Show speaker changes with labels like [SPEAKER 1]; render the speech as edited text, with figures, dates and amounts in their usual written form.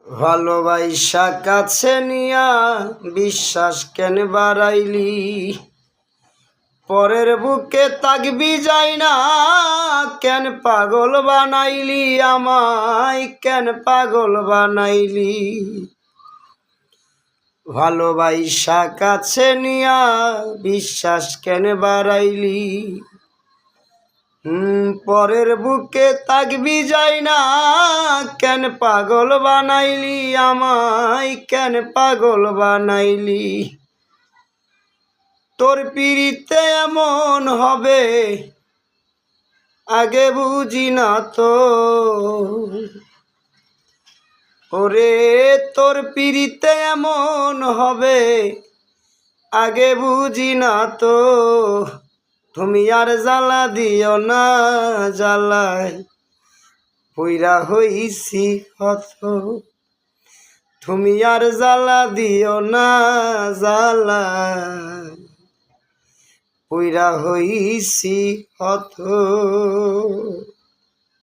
[SPEAKER 1] ভালোবাসা কাছে নিয়া বিশ্বাস কেন বাড়াইলি, পরের বুকে তাকবি যাই না কেন পাগল বানাইলি, আমায় কেন পাগল বানাইলি। ভালোবাসা কাছে নিয়া বিশ্বাস কেন বাড়াইলি, পরের বুকে তাকবি যাই না কেন পাগল বানাইলি, আমায় কেন পাগল বানাইলি। তোর পিরিতে এমন হবে আগে বুঝি না তো, ওরে তোর পিরিতে এমন হবে আগে বুঝি না তো। তুমি আর জ্বালা দিও না, জ্বালায় পইরা হইছি হত। তুমি আর জ্বালা দিও না, জ্বালায় পইরা হইছি হত।